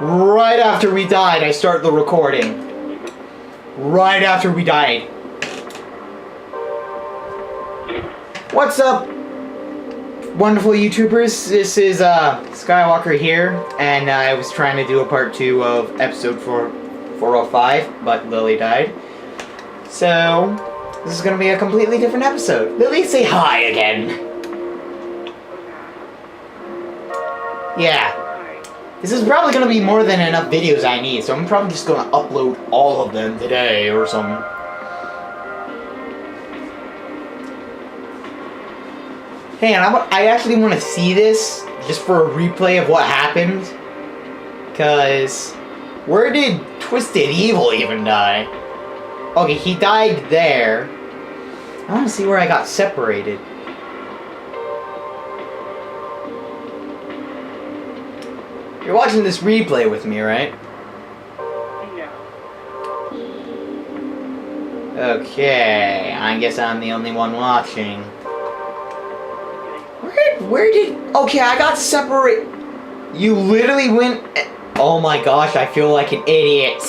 Right after we died, I started the recording. Right after we died. What's up, wonderful YouTubers? This is Skywalker here, and I was trying to do a part 2 of episode 405, but Lily died. So, this is going to be a completely different episode. Lily, say hi again. Yeah. This is probably going to be more than enough videos I need, so I'm probably just going to upload all of them today or something. Hey, and I actually want to see this just for a replay of what happened. Because, where did Twisted Evil even die? Okay, he died there. I want to see where I got separated. You're watching this replay with me, right? Yeah. Okay, I guess I'm the only one watching. Where did... Okay, I got separated. You literally went... Oh my gosh, I feel like an idiot.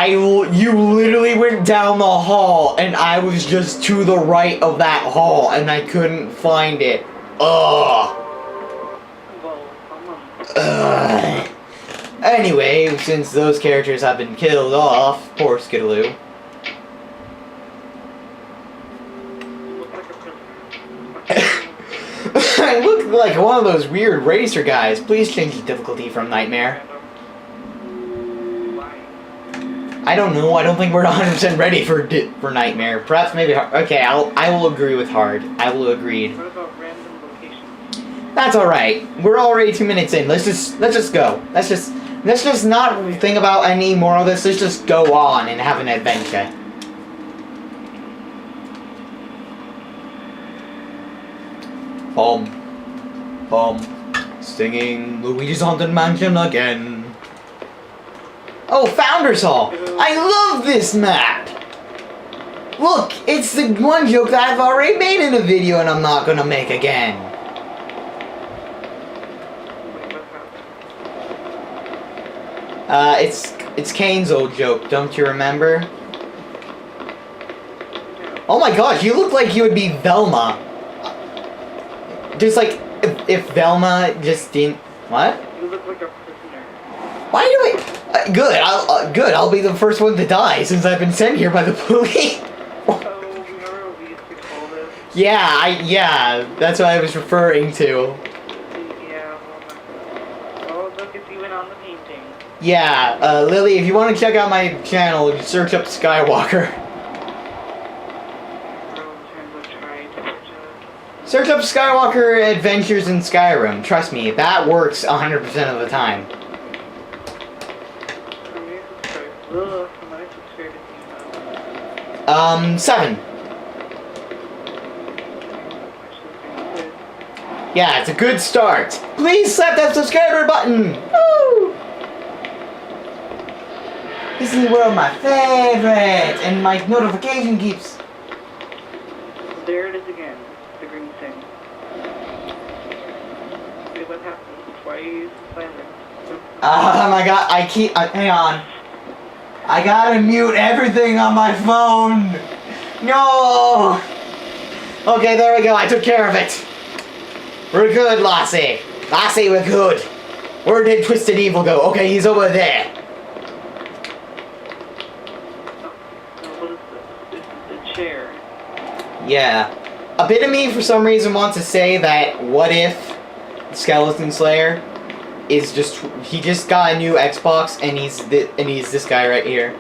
You literally went down the hall, and I was just to the right of that hall, and I couldn't find it. Ugh. Anyway, since those characters have been killed off, poor Skidaloo. I look like one of those weird racer guys. Please change the difficulty from Nightmare. I don't know. I don't think we're 100% ready for Nightmare. Perhaps maybe hard. Okay, I will agree with hard. I will agree. What about random locations? That's all right. We're already 2 minutes in. Let's just go. Let's just not think about any more of this. Let's just go on and have an adventure. Singing Luigi's Haunted Mansion again. Oh, Founders Hall! I love this map! Look, it's the one joke that I've already made in a video and I'm not gonna make again. It's Kane's old joke, don't you remember? Oh my gosh, you look like you would be Velma. Just like, if Velma just didn't... What? You look like a prisoner. Why do I... good, I'll be the first one to die since I've been sent here by the police. Oh, remember we used to call this? Yeah, that's what I was referring to. Yeah, oh, look, it's even on the painting. Yeah, Lily, if you want to check out my channel, you search up Skywalker. Search up Skywalker Adventures in Skyrim. Trust me, that works 100% of the time. 7. Yeah, it's a good start. Please slap that subscriber button. Woo! This is one of my favorites, and my notification keeps... There it is again, the green thing. Wait, what happened? Why are you silent? Oh my god, hang on. I gotta mute everything on my phone. No! Okay, there we go, I took care of it. We're good, Lassie. Lassie, we're good. Where did Twisted Evil go? Okay, he's over there. What is this? This is the chair. Yeah. A bit of me, for some reason, wants to say that what if Skeleton Slayer is he just got a new Xbox and he's this guy right here.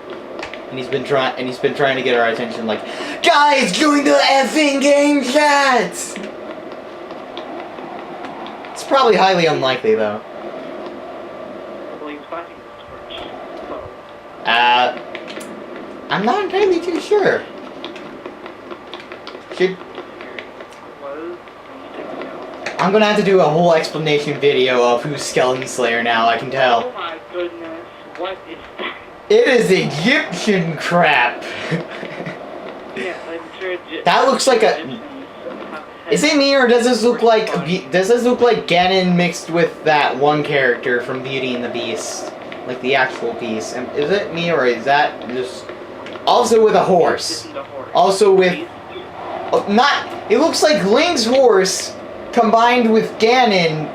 And he's been trying to get our attention like, guys, join the effing game chat! It's probably highly unlikely though. Well, he's finding the torch. So. I'm not entirely too sure. I'm gonna have to do a whole explanation video of who's Skeleton Slayer now, I can tell. Oh my goodness, what is that? It is Egyptian crap. Yeah, I'm sure That looks like a... Is it me or does this look like Ganon mixed with that one character from Beauty and the Beast, like the actual Beast? And is it me or is that just also with a horse? Also with not. It looks like Link's horse combined with Ganon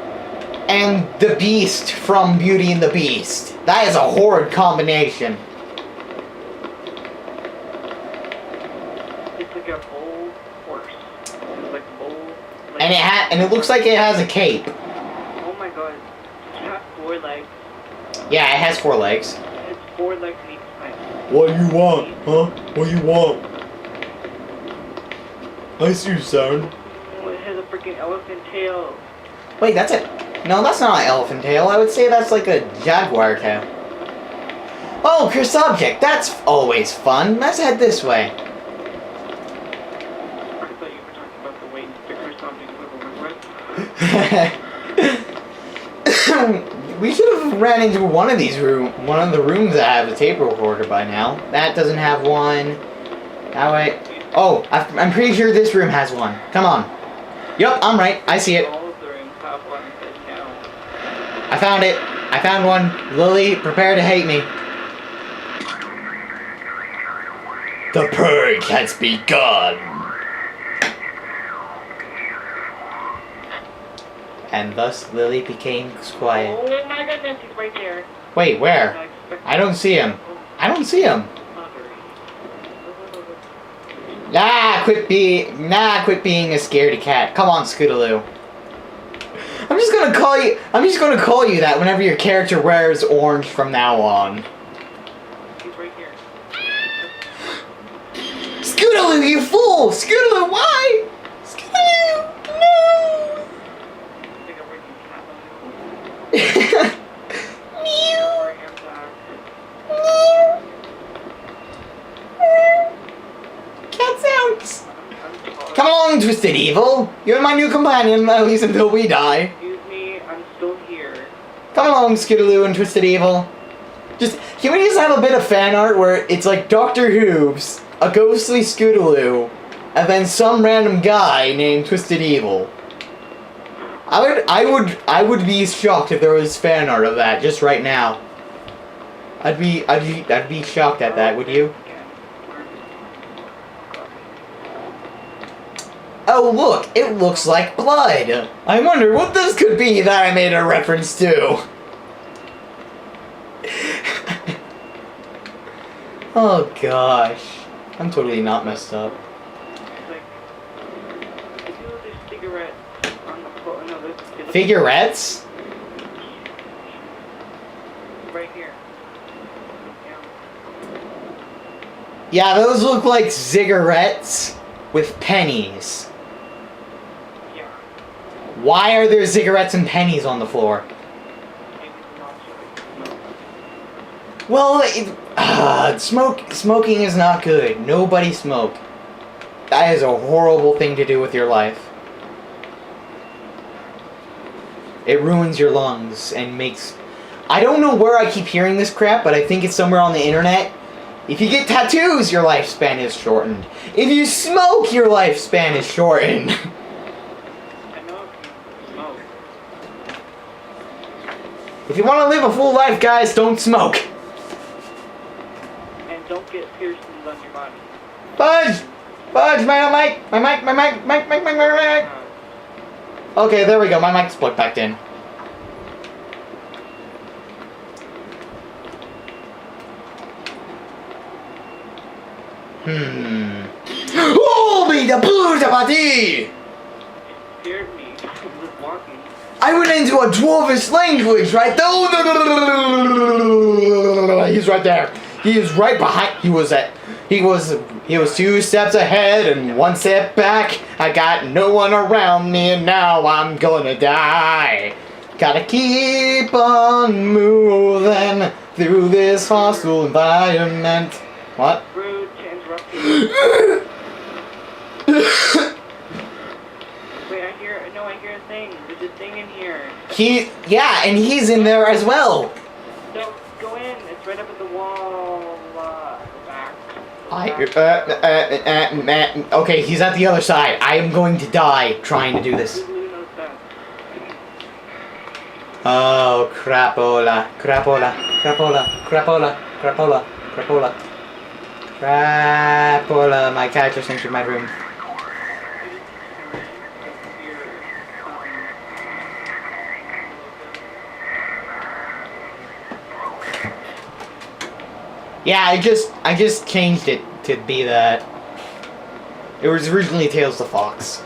and the Beast from Beauty and the Beast. That is a horrid combination. It's like a bull horse. It's like bull. Like, And it looks like it has a cape. oh my god. Does it have 4 legs? Yeah, it has 4 legs. It's 4 legs in each side. What do you want, huh? What do you want? I see you, son. Oh, it has a freaking elephant tail. Wait, that's it. No, that's not an elephant tail. I would say that's like a jaguar tail. Oh, cursed object. That's always fun. Let's head this way. I thought you were talking about the way the cursed object wiggle. We should have ran into one of the rooms that have a tape recorder by now. That doesn't have one. That way. Oh, I'm pretty sure this room has one. Come on. Yup, I'm right. I see it. All of the rooms have one that count. I found it. I found one. Lily, prepare to hate me. The purge has begun. And thus Lily became quiet. Oh my goodness, he's right there. Wait, where? I don't see him. I don't see him. Quit being a scaredy cat. Come on, Scootaloo. I'm just gonna call you that whenever your character wears orange from now on. He's right here. Scootaloo, you fool! Scootaloo, why? Scootaloo, no! I think I'm breaking cat. Meow. Cat sounds. Come along, Twisted Evil. You're my new companion, at least until we die. Excuse me, I'm still here. Come along, Scootaloo and Twisted Evil. Can we just have a bit of fan art where it's like Doctor Who's, a ghostly Scootaloo, and then some random guy named Twisted Evil? I would be shocked if there was fan art of that just right now. I'd be shocked at that, would you? Oh look, it looks like blood. I wonder what this could be that I made a reference to. Oh gosh, I'm totally not messed up. Figurettes? Right here. Yeah, those look like cigarettes with pennies. Yeah. Why are there cigarettes and pennies on the floor? Well, smoking is not good. Nobody smoke. That is a horrible thing to do with your life. It ruins your lungs and makes... I don't know where I keep hearing this crap, but I think it's somewhere on the internet. If you get tattoos, your lifespan is shortened. If you smoke, your lifespan is shortened. I know if you smoke. If you want to live a full life, guys, don't smoke. And don't get piercings on your body. Fudge! Fudge, my mic! Okay, there we go. My mic's plugged back in. Oh, me the blue party! It scared me. I was walking. I went into a dwarvish language, right? He's right there. He is right behind. He was 2 steps ahead and 1 step back. I got no one around me and now I'm gonna die. Gotta keep on moving through this hostile environment. What? Rude to interrupt you. Wait, I hear a thing. There's a thing in here. Yeah, and he's in there as well. No, go in. It's right up at the wall. Back. Okay, he's at the other side. I am going to die trying to do this. Oh, crapola, crapola, crapola, crapola, crapola, crapola. Crapola, my character's entered my room. Yeah, I just changed it to be that. It was originally Tails the Fox.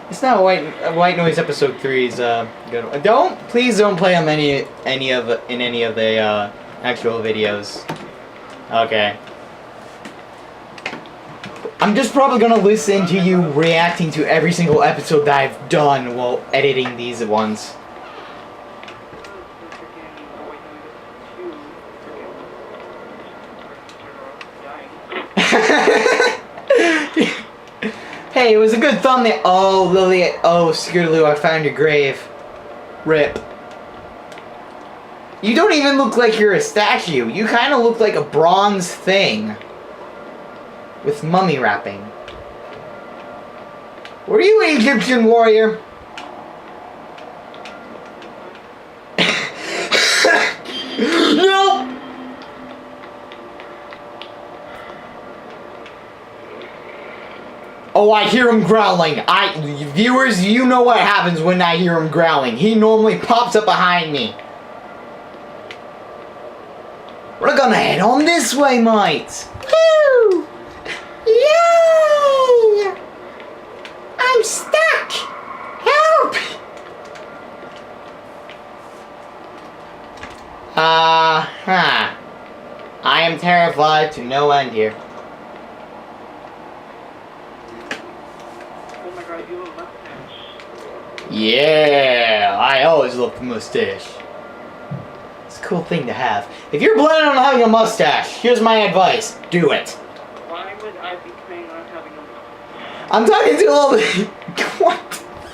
It's not White Noise episode 3's good one. Please don't play on any of the actual videos. Okay. I'm just probably gonna listen to you reacting to every single episode that I've done while editing these ones. Hey, it was a good thumbnail. Oh, Lily. Oh, Scootaloo, I found your grave. Rip. You don't even look like you're a statue. You kind of look like a bronze thing. With mummy wrapping. Were you an Egyptian warrior? No! Oh, I hear him growling. Viewers, you know what happens when I hear him growling. He normally pops up behind me. We're gonna head on this way, mates. Woo! Yay! I'm stuck! Help! I am terrified to no end here. Oh my god, you have a mustache. Yeah, I always love the mustache. It's a cool thing to have. If you're planning on having a mustache, here's my advice. Do it. Why would I be planning on having a mustache? I'm talking to all the... What?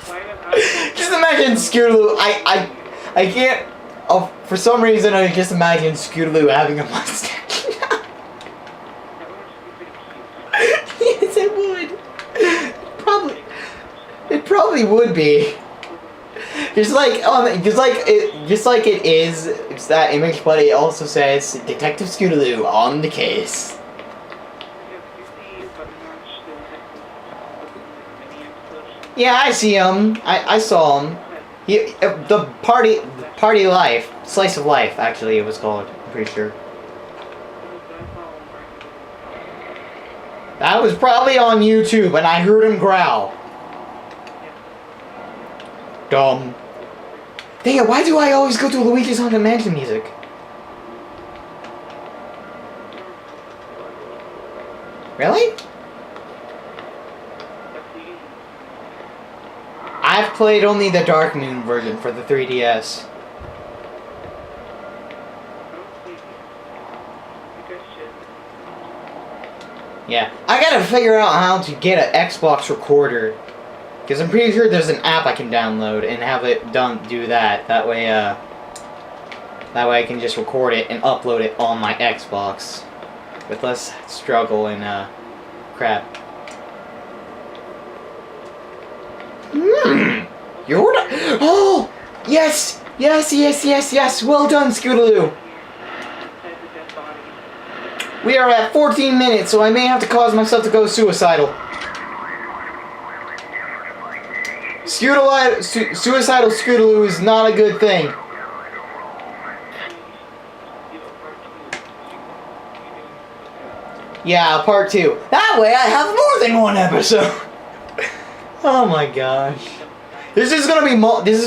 Why would I Just imagine Scootaloo. I can't... Oh, for some reason, I just imagine Scootaloo having a mustache. Yes, it would. It probably would be. Just like it is. It's that image, but it also says Detective Scootaloo on the case. Yeah, I see him. I saw him. The party life, slice of life. Actually, it was called. I'm pretty sure. That was probably on YouTube, and I heard him growl. Dumb. Dang it, why do I always go to Luigi's Haunted Mansion music? Really? I've played only the Dark Moon version for the 3DS. Yeah, I gotta figure out how to get an Xbox recorder. Because I'm pretty sure there's an app I can download and have it do that. That way I can just record it and upload it on my Xbox. With less struggle and, crap. You're not... Oh! Yes! Yes! Well done, Scootaloo! We are at 14 minutes, so I may have to cause myself to go suicidal. Suicidal Scootaloo is not a good thing. Yeah, part 2. That way I have more than one episode. Oh my gosh. This is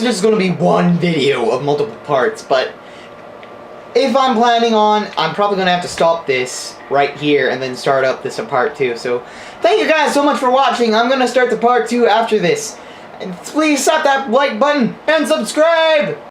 just gonna be one video of multiple parts, but if I'm planning on, I'm probably gonna have to stop this right here and then start up this part 2. So thank you guys so much for watching. I'm gonna start the part 2 after this. And please slap that like button and subscribe!